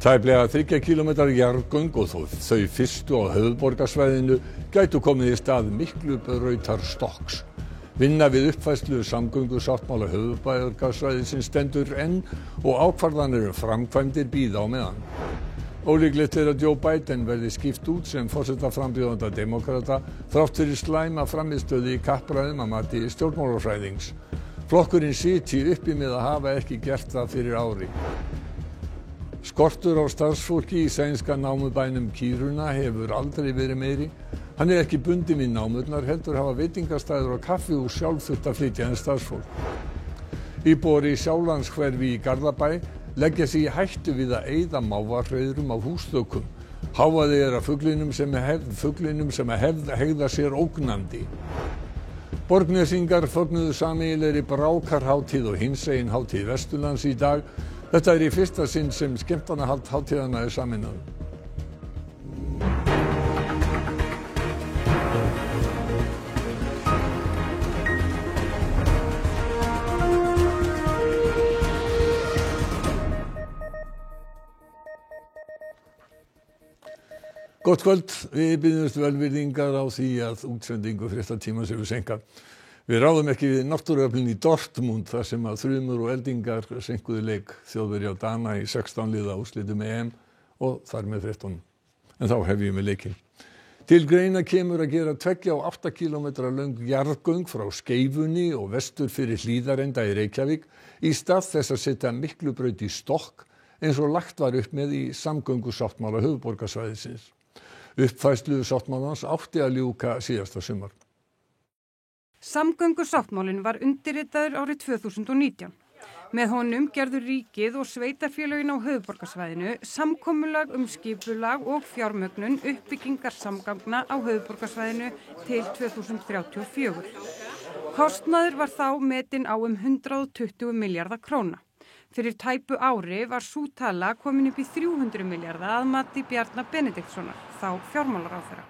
Tæplega 3 kílómetra jarðgöng og þau fyrstu á höfuðborgarsvæðinu gætu komið í stað Miklubrautar stokks. Vinna við uppfærslu samgöngusáttmála höfuðborgarsvæðisins stendur enn og ákvarðanir framkvæmdir bíða á meðan. Ólíklegt að Joe Biden verði skipt út sem forsetaframbjóðanda demókrata þrátt fyrir slæma frammistöðu í kappræðum að mati stjórnmálafræðings. Flokkurinn sitji uppi með að hafa ekki gert það fyrir ári. Skortur á starfsfólki í sænska námubænum Kiruna hefur aldrei verið meiri. Hann er ekki bundinn við námurnar, heldur hafa veitingastæður og kaffihús sjálf þurft að flytja inn starfsfólk. Íbúar í Sjálandshverfi í Garðabæ leggja sig í hættu við að eyða mávarhreiðrum á húsþökum. Hávaði er af fuglinum sem hegða sér ógnandi. Borgnesingar fögnuðu sameiginlegri brákarhátíð og hinsegin hátíð Vesturlands í dag. Þetta er í fyrsta sinn sem skemmtanahald hátíðanna er sameinað. Gott kvöld, við biðjumst velvirðingar á því að útsendingu fréttatímans hefur seinkað. Við ráðum ekki við náttúruöflin í Dortmund þar sem að þrumur og eldingar seinkuðu leik Þjóðverja og Dana í 16 liða úrslitum EM og þar með 13. En þá hefjum við leikinn. Til greina kemur að gera 2 og 8 kílómetra löng jarðgöng frá Skeifunni og vestur fyrir Hlíðarenda í Reykjavík í stað þess að setja Miklubraut í stokk eins og lagt var upp með í samgöngusáttmála höfuðborgarsvæðisins. Uppfærslu sáttmálans átti að ljúka síðasta sumar. Samgöngusáttmálinn var undirritaður árið 2019. Með honum gerðu ríkið og sveitarfélögin á höfuðborgarsvæðinu samkomulag skipulag og fjármögnun uppbyggingar samgangna á höfuðborgarsvæðinu til 2034. Kostnaður var þá metinn á 120 milljarða króna. Fyrir tæpu ári var sú tala komin upp í 300 milljarða að mati Bjarna Benediktssonar, þá fjármálaráðherra.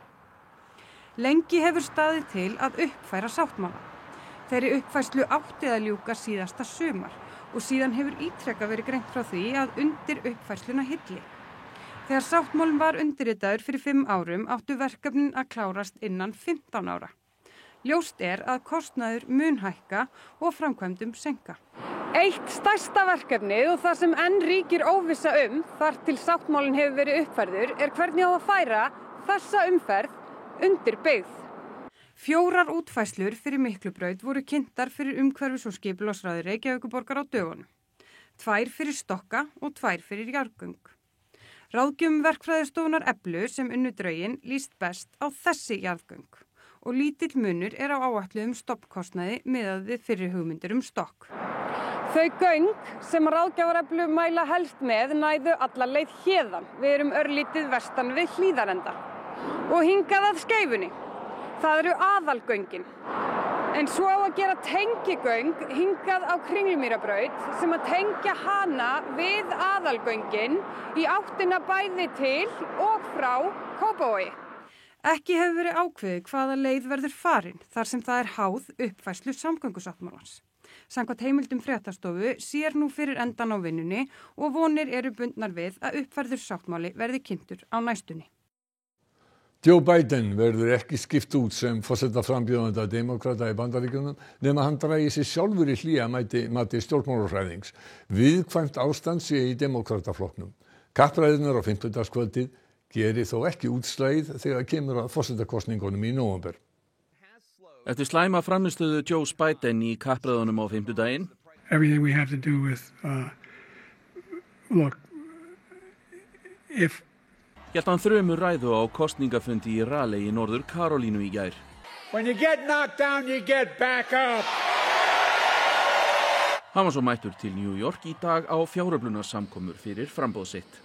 Lengi hefur staðið til að uppfæra sáttmála. Þeirri uppfærslu átti að ljúka síðasta sumar og síðan hefur ítrekað verið greint frá því að undir uppfærsluna hilli. Þegar sáttmálinn var undirritaður fyrir 5 árum áttu verkefnin að klárast innan 15 ára. Ljóst er að kostnaður mun hækka og framkvæmdum seinka. Eitt stærsta verkefnið og það sem enn ríkir óvissa þar til sáttmálinn hefur verið uppfærður er hvernig á að færa þessa umferð undir byggð. 4 útfærslur fyrir Miklubraut voru kynntar fyrir umhverfis- og skipulagsráði Reykjavíkurborgar á dögunum. 2 fyrir stokka og 2 fyrir jarðgöng. Ráðgjöfum verkfræðistofunnar Eflu sem unnu drögin líst best á þessi jarðgöng og lítill munur er á áætluðum stofnkostnaði miðað við fyrri hugmyndir stokk. Þau göng sem ráðgjafar Eflu mæla helst með næðu alla leið héðan. Við erum örlítið vestan við Hlíðarenda og hingað að Skeifunni. Það eru aðalgöngin. En svo á að gera tengigöng hingað á Kringlumýrarbraut sem að tengja hana við aðalgöngin í áttina bæði til og frá Kópavogi. Ekki hefur verið ákveðið hvaða leið verður farin þar sem það er háð uppfærslu samgöngusáttmálans. Samkvæmt heimildum fréttastofu sér nú fyrir endan á vinnunni og vonir eru bundnar við að uppfærður sáttmáli verði kynntur á næstunni. Joe Biden verður ekki skipt út sem forsetaframbjóðanda demókrata í Bandaríkjunum nema hann dragi sig sjálfur í hlé að mati stjórnmálafræðings. Viðkvæmt ástand sé í demókrataflokknum. Kappræðurnar á fimmtudagskvöldið geri þó ekki útslagið þegar kemur að forsetakosningunum í nóvember. Eftir slæma frammistöðu Joe Biden í kappræðunum á fimmtudaginn. Everything we have to do with Hélt hann þrumur ræðu á kosningafundi í Raleigh í Norður Karólínu í gær. When you get knocked down, you get back up. Hann var svo mættur til New York í dag á fjáröflunarsamkomur fyrir framboð sitt.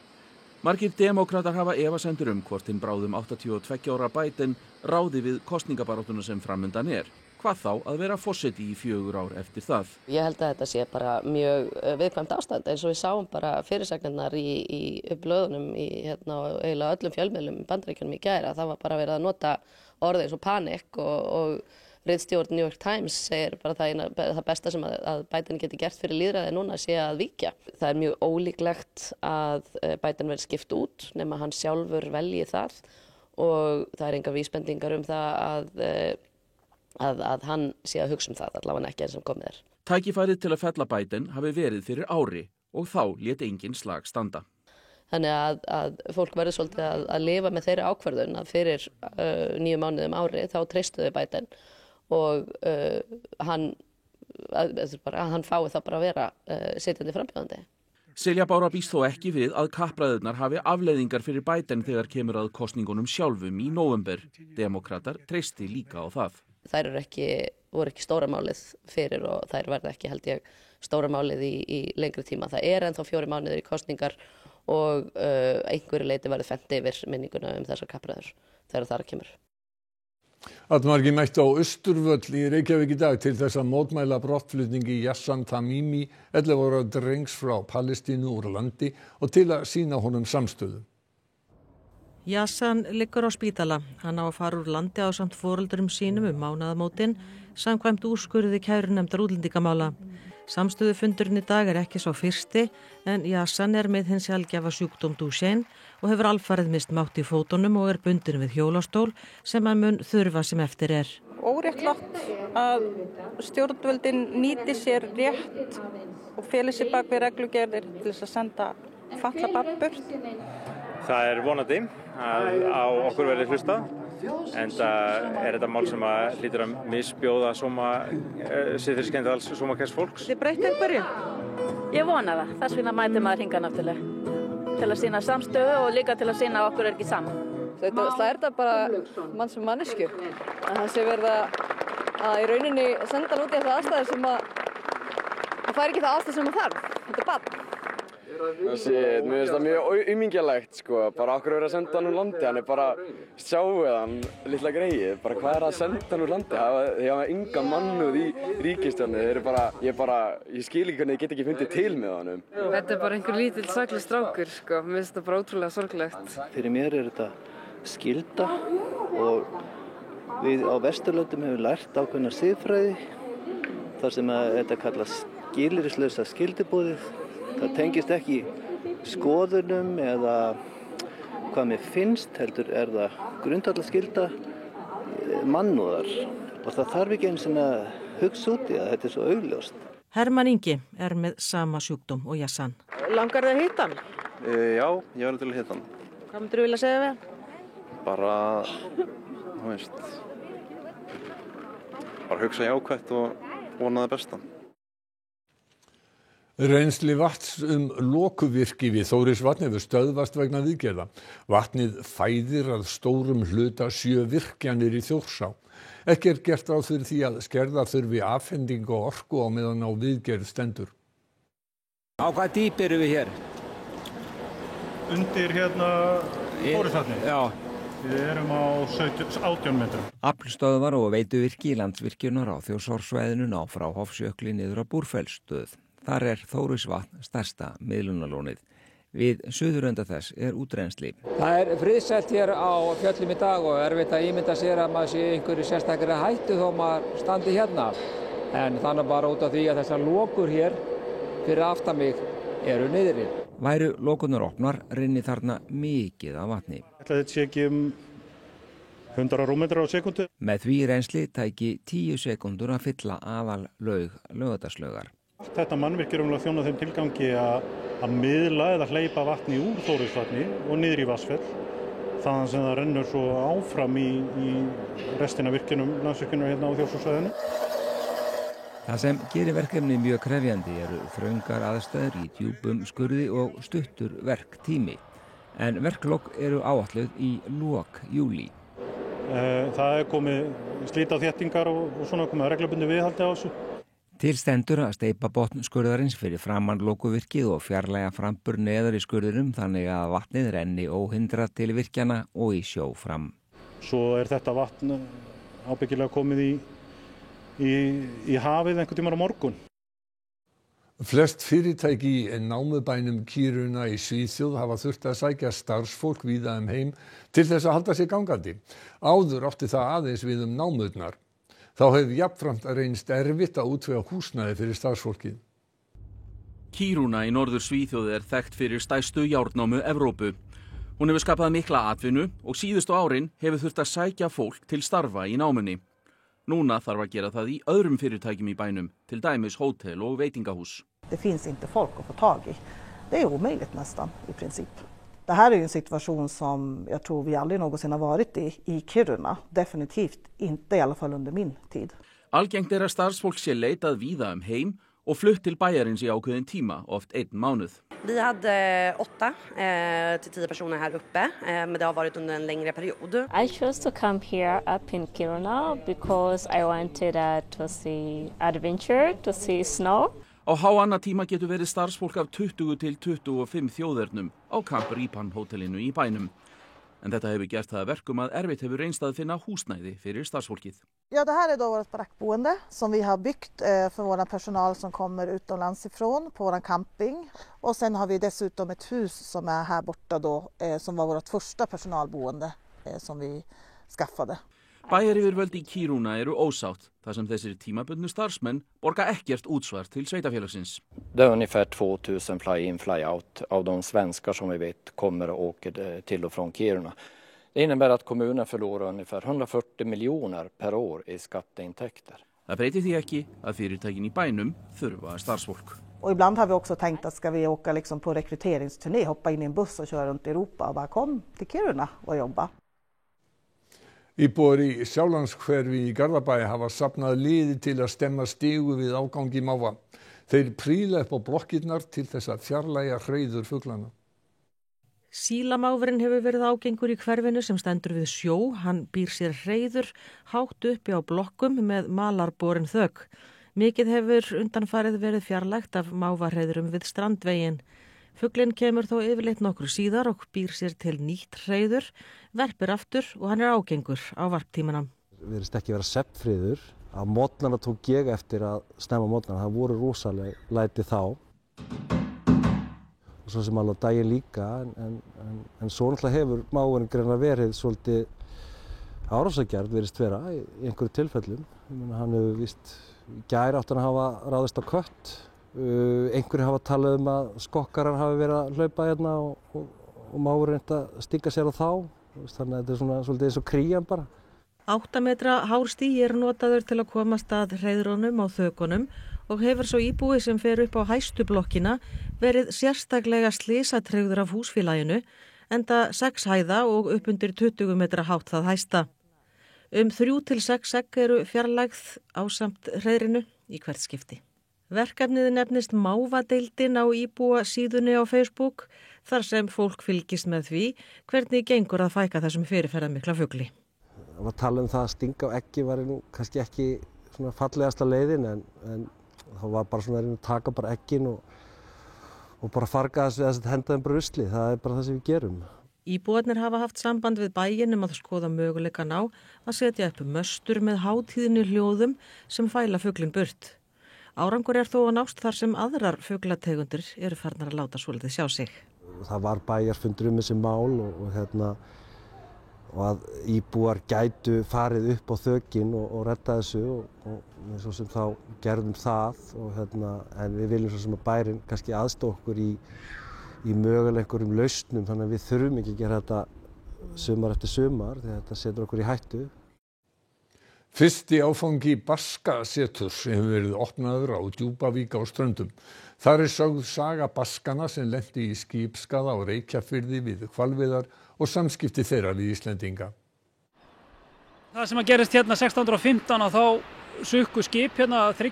Margir demókratar hafa efasemdir hvort hinn bráðum 82 ára Biden ráði við kosningabaráttuna sem framundan er. Hvað þá að vera forseti í 4 ár eftir það. Ég held að þetta sé bara mjög viðkvæmt ástand eins og við sáum bara fyrirsagnirnar í blöðunum í eiginlega öllum fjölmiðlum í Bandaríkjunum í gær að það var bara verið að nota orð eins og panikk og ritstjórn New York Times segir bara það besta sem að Biden geti gert fyrir lýðræði núna sé að víkja. Það mjög ólíklegt að Biden verði skipt út nema hann sjálfur velji það og það engar vísbendingar það að hann sé að hugsa það, allavega ekki sem komið Tækifærið til að fella Biden hafi verið fyrir ári og þá lét engin slag standa. Þannig að fólk verður svolítið að lifa með þeirri ákvörðun að fyrir 9 mánuðum ári þá treystuðu Biden og hann fái þá bara að vera sitjandi frambjóðandi. Silja Bára býst þó ekki við að kappræðurnar hafi afleiðingar fyrir Biden þegar kemur að kosningunum sjálfum í nóvember. Demókratar treysti líka á það. Þær voru ekki stóra málið fyrir og þær verða ekki held ég stóra málið í lengri tíma. Það ennþá 4 mánuðir í kosningar og einhverju leyti verður fennt yfir minninguna þessar kappræður þegar þar kemur. Allmargir mættu á Austurvöll í Reykjavík í dag til þess að mótmæla brottflutningi Yassan Tamimi, 11 ára drengs frá Palestínu úr landi og til að sýna honum samstöðu. Yassan liggur á spítala. Hann á að fara úr landi ásamt foreldrum sínum mánaðamótin samkvæmt úrskurði kærunefndar útlendingamála. Samstöðufundurinn í dag ekki sá fyrsti en Yassan með hins sjaldgæfa sjúkdóm Duchenne og hefur alfarið mist mátt í fótunum og bundin við hjólastól sem hann mun þurfa sem eftir Óréttlátt að stjórnvöldin nýti sér rétt og feli sér bak við reglugerðir til þess að senda fatlað barn burt. Það vonandi að á okkur verði hlustað. Enda þetta mál sem hlýtur að misbjóða siðferðiskenndals sómakærs fólks. Þið breytt einhverju? Ég vona það. Þess vegna mætir maður hingað náttúrulega. Til að sýna samstöðu og líka til að sýna að okkur ekki saman. Það þetta bara mann sem mannesku. Það sé verið að í rauninni senda hann út í þetta aðstæður sem það fær ekki það aðstæð sem það þarf. Þetta barn. Mér finnst það mjög aumingjalegt bara okkur verið að senda hann úr landi, hann bara sjáu hann litla greið, bara hvað að senda hann úr landi, þeir hafa enga mannúð í ríkisstjórninni, ég skil ekki hvernig ég get ekki fundið til með honum. Þetta bara einhver lítill sakleis strákur, mér finnst þetta bara ótrúlega sorglegt. Fyrir mér þetta skylda og við á Vesturlöndum hefur lært ákveðna siðfræði, þar sem þetta kallast skilyrðislausa skyldubúðið. Það tengist ekki skoðunum eða hvað mér finnst, heldur það grundvallarskylda mannúðar og það þarf ekki eins og að hugsa út í að þetta svo augljóst. Hermann Ingi með sama sjúkdóm og Yassan. Langar þið að hitta hann? Já, ég var til að hitta hann. Hvað myndir þú vilja segja við hann? Bara hugsa jákvætt og vona það besta. Rennsli vatns lokuvirki við Þórisvatn hefur stöðvast vegna viðgerða. Vatnið fæðir að stórum hluta 7 virkjanir í Þjórsá. Ekki gert ráð fyrir því að skerða þurfi afhendingu og orku á meðan á viðgerð stendur. Á hvað dýp erum við hér? Undir Þórisvatni? Já. Við erum á 18 metrum. Aflstöðvar og veituvirki í Landsvirkjunar á Þjórsárssvæðinu ná frá Hofsjökli niður á Búrfellsstöð. Þar Þórisvatn stærsta miðlunarlónið. Við suðurenda þess útrennsli. Það friðsælt hér á fjöllum í dag og erfitt að ímynda sér að maður sé einhverju sérstakri hættu þó maður standi hérna. En þannig bara út af því að þessar lokur hér fyrir aftan mig eru niðri. Væru lokunar opnar rinni þarna mikið af vatni. Þetta sé ekki 100 rúmmetrar á sekundu. Með því rennsli tæki 10 sekundur að fylla aðal Laugardalslaugar. Þetta mannvirki þjóna þeim tilgangi að miðla eða hleypa vatni úr Þórisvatni og niður í Vatnsfell. Þaðan sem það rennur svo áfram í restina virkjunum Landsvirkjunar hérna á Þjórsárssvæðinu. Það sem gerir verkefni mjög krefjandi eru þröngar aðstæður í djúpum skurði og stuttur verktími. En verklok eru áætluð í lok júlí. Það komið slita á þéttingar og svona komið reglubundið viðhaldi á þessu. Til stendur að steypa botn skurðarins fyrir framan lokuvirkið og fjarlæga frambur neðar í skurðinum þannig að vatnið renni óhindrað til virkjana og í sjó fram. Svo þetta vatn ábyggilega komið í hafið einhvern tímann á morgun. Flest fyrirtæki í námubænum Kiruna í Svíþjóð hafa þurft að sækja starfsfólk víða heim til þess að halda sig gangandi. Áður átti það aðeins við námurnar. Þá hefur jafnframt reynst erfitt að útvega húsnæði fyrir starfsfólkið. Kiruna í norður Svíþjóð þekkt fyrir stærstu járnnámu Evrópu. Hún hefur skapað mikla atvinnu og síðustu árin hefur þurft að sækja fólk til starfa í námunni. Núna þarf að gera það í öðrum fyrirtækjum í bænum, til dæmis hótel og veitingahús. Det finns inte folk att få tag i. Det är omöjligt nästan i princip. Det här är ju en situation som jag tror vi aldrig någonsin har varit i Kiruna. Definitivt inte, i alla fall under min tid. Algengt að starfsfólk sé leitað víða heim og flutt til bæjarins í ákveðin tíma, oft 1 mánuð. Vi hade 8 till 10 personer här uppe, men det har varit under en längre period. I chose to come here up in Kiruna because I wanted to see adventure, to see snow. Á háannatíma getur verið starfsfólk af 20 til 25 þjóðernum á Camp Ripan hótelinu í bænum. En þetta hefur gert það að verkum att erfitt hefur reynst að finna húsnæði fyrir starfsfólkið. Ja, det här är då vårt barackboende som vi har byggt för vår personal som kommer utomlands ifrån på vår camping. Och sen har vi dessutom ett hus som är här borta då, som var vårt första personalboende som vi skaffade. Bæjaryfirvöld í Kiruna eru ósátt, þar sem þessir tímabundnu starfsmenn borga ekkert útsvar til sveitafélagsins. Det är ungefär 2000 fly-in fly-out av de svenskar som vi vet kommer och åker till och från Kiruna. Det innebär att kommunen förlorar ungefär 140 miljoner per år i skatteintäkter. Það breytir því ekki að fyrirtækin í bænum þurfa starfsfólk. Och ibland har vi också tänkt att ska vi åka liksom på rekryteringsturné, hoppa in i en buss och köra runt i Europa och bara kom till Kiruna och jobba. Íbúar í Sjálandshverfi í Garðabæ hafa safnað liði til að stemma stigu við ágangi máva. Þeir príla upp á blokkirnar til þess að fjarlægja hreiður fuglana. Sílamáfurinn hefur verið ágengur í hverfinu sem stendur við sjó. Hann býr sér hreiður hátt uppi á blokkum með malarborin þök. Mikið hefur undanfarið verið fjarlægt af máfahreiðurum við strandveginn. Fuglinn kemur þó yfirleitt nokkru síðar og býr sér til nýtt hreiður, verpir aftur og hann ágengur á varptímanum. Við erum ekki vera svefnfriður. Á mótnana tók ég eftir að snemma mótnana. Það voru rosaleg læti þá. Og svo sem alveg daginn líka, en svo náttúrulega hefur máfurinn greinilega verið svolítið árásargjarn virðist vera í einhverju tilfellum. Hann hefur víst gær átt að hafa ráðist á kött. Einhverju hafa talað að skokkarar hafi verið að hlaupa hérna og máfurinn reynt að stinga sér á þá. Þannig að þetta svona svolítið eins og krían bara. 8 metra hárstigi notaður til að komast að hreiðrunum á þökunum og hefur svo íbúi sem fer upp á hæstu blokkina verið sérstaklega slysatryggður af húsfélaginu, enda 6 hæða og upp undir 20 metra hátt það hæsta. 3 til 6 egg eru fjarlægð ásamt hreiðrinu í hvert skipti. Verkefnið nefnist Mávadeildin á íbúa síðunni á Facebook, þar sem fólk fylgist með því hvernig gengur að fækka þessum fyrirferðarmikla fugli. Að tala það að stinga á eggi var nú kannski ekki svona fallegasta leiðin, en það var bara svona að taka bara eggin og bara farga þessu eða henda þeim bara rusli. Það er bara það sem við gerum. Íbúarnir hafa haft samband við bæinn að skoða möguleikann á að setja upp möstur með hátíðinni hljóðum sem fæla fuglinn burt. Árangur þó að nást þar sem aðrar fuglategundir eru farnar að láta svolítið sjá sig. Það var bæjarfundur þessi mál og að íbúar gætu farið upp á þökin og redda þessu og svo sem þá gerðum það en við viljum svo sem að bærin kannski aðstoða okkur í mögulega einhverjum lausnum, þannig að við þurfum ekki að gera þetta sumar eftir sumar því þetta setur okkur í hættu. Fyrsti áfangi Baskaseturs hefur verið opnaður á Djúpavík á Ströndum. Þar sögð saga Baskana sem lenti í skipskaða á Reykjafirði við hvalveiðar og samskipti þeirra við Íslendinga. Það sem gerist hérna 1615 að þá sukku skip hérna 3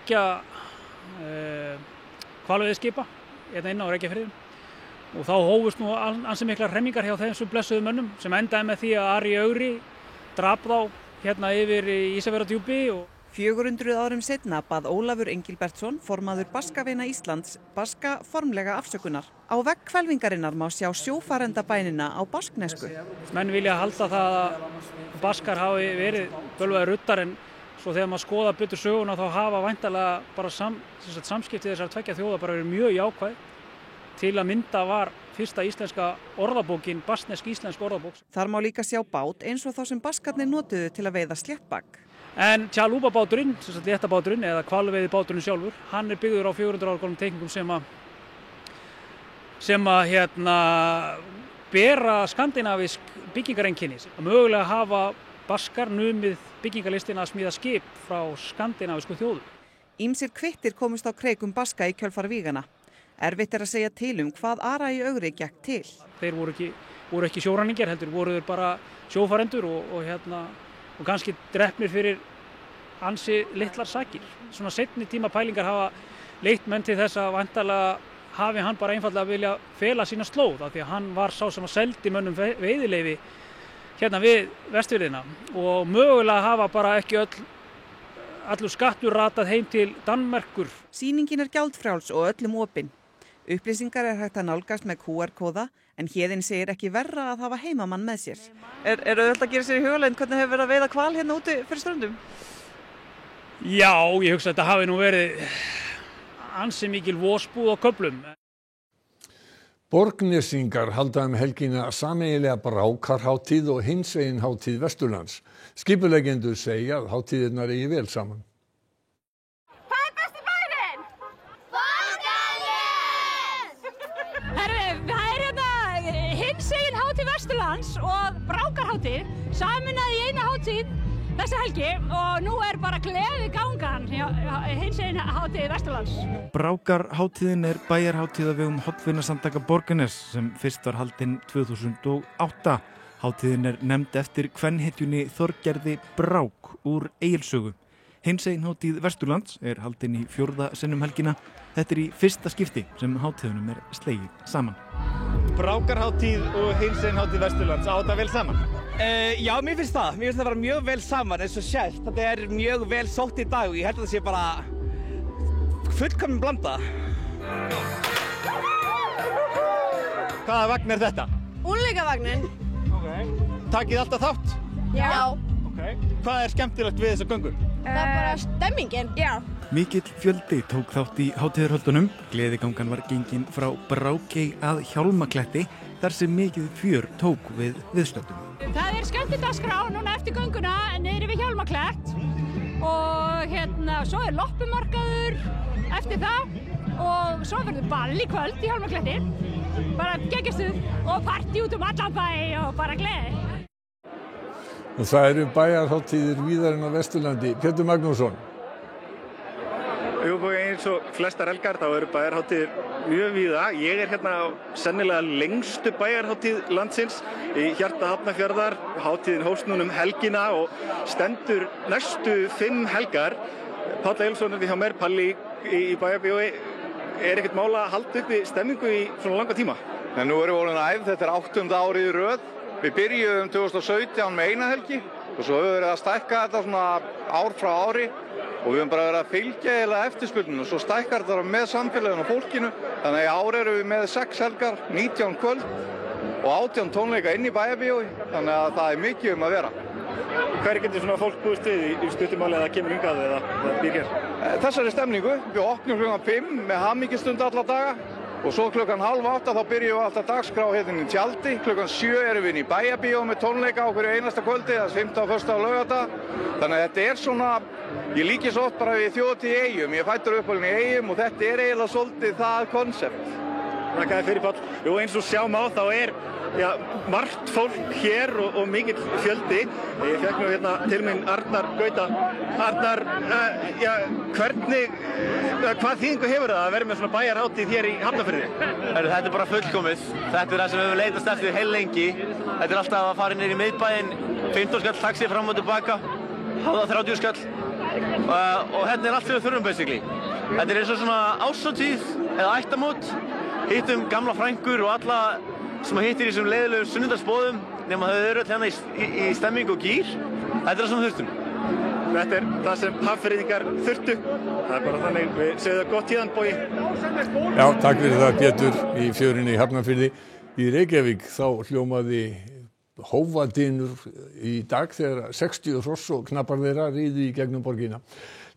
hvalveiðiskipa hérna inn á Reykjafirði og þá hófust nú ansi miklar hremmingar hjá þessum blessuðu mönnum sem endaði með því að Ari Ögri drap þá hérna yfir í Ísafjarðardjúpi. 400 árum seinna bað Ólafur Engilbertsson, formaður Baskavina Íslands, Baska formlega afsökunar. Á vegg hvelfingarinnar má sjá sjófarendabænina á basknesku. Menn vilja halda það að Baskar hafi verið bölvaðir ruddar en svo þegar maður skoða betur söguna þá hafa væntanlega bara samskipti þessar tveggja þjóða bara verið mjög jákvæð. Til að mynda var fyrsta íslenska orðabókin, basknesk íslensk orðabók. Þar má líka sjá bát eins og þá sem Baskarnir notuðu til að veiða sléttbak. En Chalupa báturinn, léttabáturinn eða hvalveiði báturinn sjálfur, hann byggður á 400 ára gömlum teikningum sem bera skandinavísk byggingareinkenni. Mögulega hafa Baskar numið byggingarlistina að smíða skip frá skandinavísku þjóðum. Ýmsir kvittir komust á kreik Baska í kjölfar víganna. Erfitt að segja til hvað Ara í Ögri gekk til. Þeir voru ekki sjóræningjar, heldur voru þeir bara sjófarendur og kannski drepnir fyrir ansi litlar sakir. Svona seinni tíma pælingar hafa leitt menn til þess að væntanlega hafi hann bara einfallega vilja fela sína slóð, af því að hann var sá sem að seldi mönnum veiðileyfi við Vestfirðina og mögulega hafa bara ekki allur skattur ratað heim til Danmerkur. Sýningin gjaldfrjáls og öllum opin. Upplýsingar hægt að nálgast með QR-kóða en Héðinn segir ekki verra að hafa heimamann með sér. Er auðvitað að gera sér í hugarlegend hvernig hefur verið að veiða hval hérna úti fyrir ströndum? Já, ég hugsa að þetta hafi nú verið ansi mikil vosbúð á köflum. Borgnesingar halda helgina sameiginlega brákarhátíð og hinsegin hátíð Vesturlands. Skipuleggjendur segja að hátíðirnar eigi vel saman. Hvað er besti bærinn? Borgarnes! Það er hinsegin hátíð Vesturlands og brákarhátíð saminað í eina hátíð þessa helgi og nú er bara gleði gangan hinsegin hátíð Vesturlands. Brákarhátíðin er bæjarhátíð á vegum Hollvinasamtaka Borgarnes sem fyrst var haldin 2008. Hátíðin er nefnd eftir kvenhetjunni Þorgerði Brák úr Egilssögu. Hinsegin hátíð Vesturlands er haldin í 4. sinn helgina. Þetta er í fyrsta skipti sem hátíðunum er slegið saman. Brákarhátíð og hinsegin hátíð Vesturlands, á þetta vel saman? Já, mér finnst það. Mér finnst það bara mjög vel saman eins og sést. Þetta er mjög vel sótt í dag og ég held að það sé bara fullkomin blanda. Hvaða vagn er þetta? Unglingavægnin. Takið alltaf þátt? Já. Hvað er skemmtilegt við þessa göngur? Það er bara stemmingin. Já. Mikill fjöldi tók þátt í hátíðarhöldunum. Gleðigangan var gengin frá Brákey að Hjálmakletti þar sem mikið fjör tók við viðstöddum. Það er skemmtidagskrá núna eftir gönguna niðri við Hjálmaklett og svo er loppumarkaður eftir það og svo verður ball í kvöld í Hjálmakletti. Bara geggjastuð og partí út allan bæ og bara gleði. Og það eru bæjarhátíðir víðar en á Vesturlandi. Pétur Magnússon. Jú, eins og flestar helgar þá eru bæjarhátíðir mjög víða. Ég er hérna á sennilega lengstu bæjarhátíð landsins í hjarta Hafnarfjarðar. Hátíðin hófst núna helgina og stendur næstu 5 helgar. Páll Egilsson er hjá mér, Palli í Bæjarbíói. Er ekkert mál að halda uppi stemmingu í svona langa tíma? Nú erum við orðin æfð, þetta er 8. árið í röð. Við byrjuðum 2017 með eina helgi og svo höfum við verið að stækka þetta svona ár frá ári og við höfum bara verið að fylgja eða eftirspurninu og svo stækkar þetta með samfélaginu og fólkinu. Þannig að í ár erum við með 6 helgar, 19 kvöld og 18 tónleika inn í Bæjarbíói, þannig að það er mikið að vera. Hverju getur svona fólk búist við í stuttumáli eða kemur hingað eða býr hér? Þessari stemningu, við opnum klukkan 5 með hamingjastund alla daga og svo klukkan 7:30 þá byrjum við alltaf dagskrá hérna í tjaldi. Klukkan 7 erum við inn í Bæjarbíó með tónleika á hverju einasta kvöldi, það er 5. og 1. og laugardag. Þannig að þetta er svona, ég líki svo oft bara við þjóðhátíð í Eyjum, ég fæddur uppalinn í Eyjum og þetta er eiginlega svolítið það konsept. Þakka þér fyrir, Páll. Jú, eins og sjáum á þá er margt fólk hér og mikill fjöldi. Ég fekk nú hérna til mín Arnar Gauta. Arnar, hvað þýðingu hefur það að vera með svona bæjarhátíð hér í Hafnarfirði? Þetta er bara fullkomið. Þetta er það sem við höfum leitast eftir heil lengi. Þetta er alltaf að fara inn í miðbæinn, 15 skall taxi fram og tilbaka, hafa 30 skall og hérna er allt fyrir þurrum basically. Þetta er eins og svona árshátíð eða ættamót. Hittum gamla frængur og alla sem hittir í þessum leiðilegu sunnudagsboðum nema þau eru öll hérna í stemmingu og gír. Þetta er það sem þurftum. Þetta er það sem Hafnfirðingar þurftu. Það er bara þannig, við segjum það gott héðan, Bogi. Já, takk fyrir það, Pétur, í fjörunni í Hafnarfirði. Í Reykjavík þá hljómaði hófadynur í dag þegar 60 hross og knappar þeirra riðu í gegnum borgina.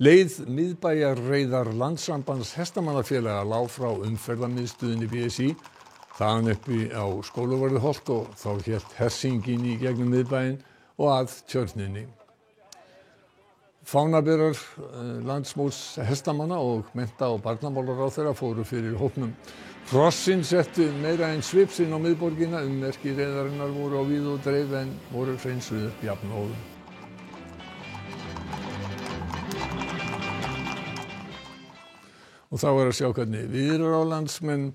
Leið miðbæjarreiðar Landssambands hestamannafélaga lá frá umferðarmiðstöðinni BSI þaðan uppi á Skólavörðuholt og þá hélt hersingin í gegnum miðbæinn og að Tjörninni. Fánaberar landsmóts hestamanna og mennta- og barnamálaráðherra fóru fyrir hópnum. Hrossin settu meira en svip sinn á miðborgina, ummerki reiðarinnar voru á víð og dreif en voru hreinsuð upp jafnóðum. Og þá að sjá hvernig viðrar á landsmenn.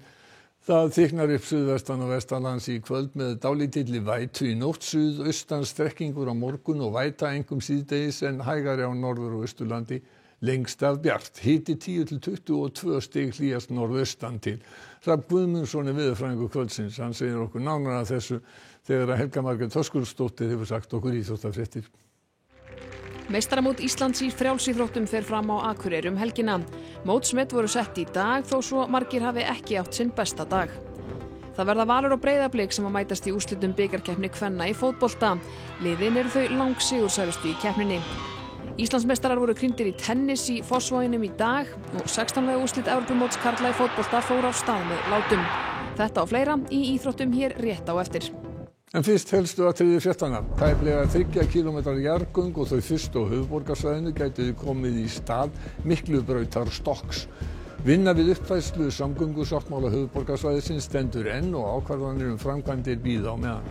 Það þykknar upp suðvestan og vestanlands í kvöld með dálítilli vætu í nótt, suðaustan strekkingur á morgun og væta einkum síðdegis en hægari á norður- og austurlandi. Lengst af bjart, hiti 10 til 22 stig hlýjast norðaustan til. Hrafn Guðmundsson veðurfræðingur kvöldsins, hann segir okkur nánar að þessu þegar að Helga Margrét Höskuldsdóttir hefur sagt okkur íþróttafréttir. Meistaramót Íslands í frjálsíþróttum fer fram á Akureyri helgina. Mótsmet voru sett í dag þó svo margir hafi ekki átt sinn besta dag. Það verða Valur og Breiðablik sem að mætast í úrslitum bikarkeppni kvenna í fótbolta. Liðin eru þau langsigursælustu í keppninni. Íslandsmeistarar voru krýndir í tennis í Fossvoginum í dag og 16. úrslit Evrópumóts karla í fótbolta fór af stað með látum. Þetta og fleira í íþróttum hér rétt á eftir. En fyrst helstu atriði fréttanna. Tæplega 3 kílómetrar jarðgöng og þau fyrstu á höfuðborgarsvæðinu gætu komið í stað Miklubrautar stokks. Vinna við uppfærslu samgöngusáttmála höfuðborgarsvæðisins stendur enn og ákvarðanir framkvæmdir bíða á meðan.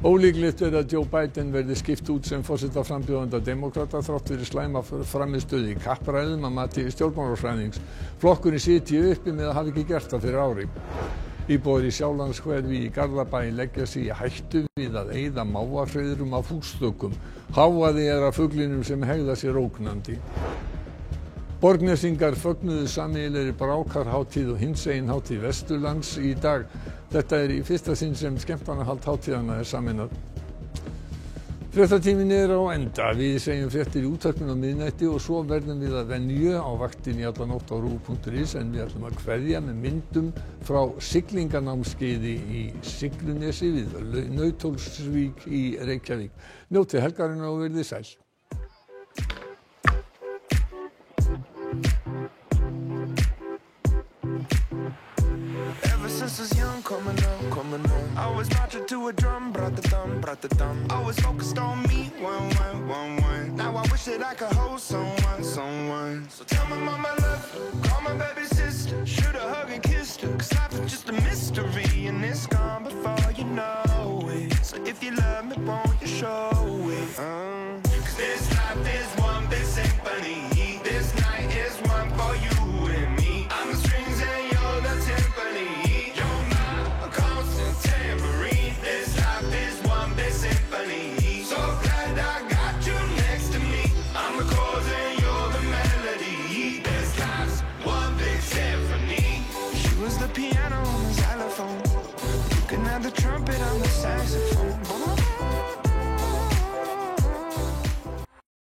Ólíklegt er að Joe Biden verði skipt út sem forsetaframbjóðanda demókrata þrátt fyrir slæma frammistöðu í kappræðum að mati stjórnmálafræðings. Flokkurinn sitji uppi með að hafa ekki gert það fyrir ári. Íbúar í Sjálandshverfi í Garðabæ leggja sig í hættu við að eyða máfahreiðrum af húsþökum. Hávaði er af fuglinum sem hegða sér ógnandi. Borgnesingar fögnuðu sameiginlegri brákarhátíð og hinsegin hátíð Vesturlands í dag. Þetta er í fyrsta sinn sem skemmtanahald hátíðanna er sameinað. Fréttatíminn er á enda. Við segjum fréttir í útvarpinu á miðnætti og svo verðum við að venju á vaktinni í alla nótt á RÚV.is en við ætlum að kveðja með myndum frá siglinganámskeiði í Siglunesi við Nauthólsvík í Reykjavík. Njótið helgarinnar og verið sæl. Since I was young, coming on. I was marching to a drum, brought the thumb. I was focused on me, one. Now I wish that I could hold someone. So tell my mama I love her, call my baby sister. Shoulda hugged and kissed her, 'cause life is just a mystery and it's gone before you know it. So if you love me, won't you show it? 'Cause this life is one big symphony. This night is one for you and me. I'm the strings and you're the timpani. So glad I got you next to me. I'm the chords and you're the melody. This life's one big symphony. She was the piano on the xylophone. You can have the trumpet on the saxophone.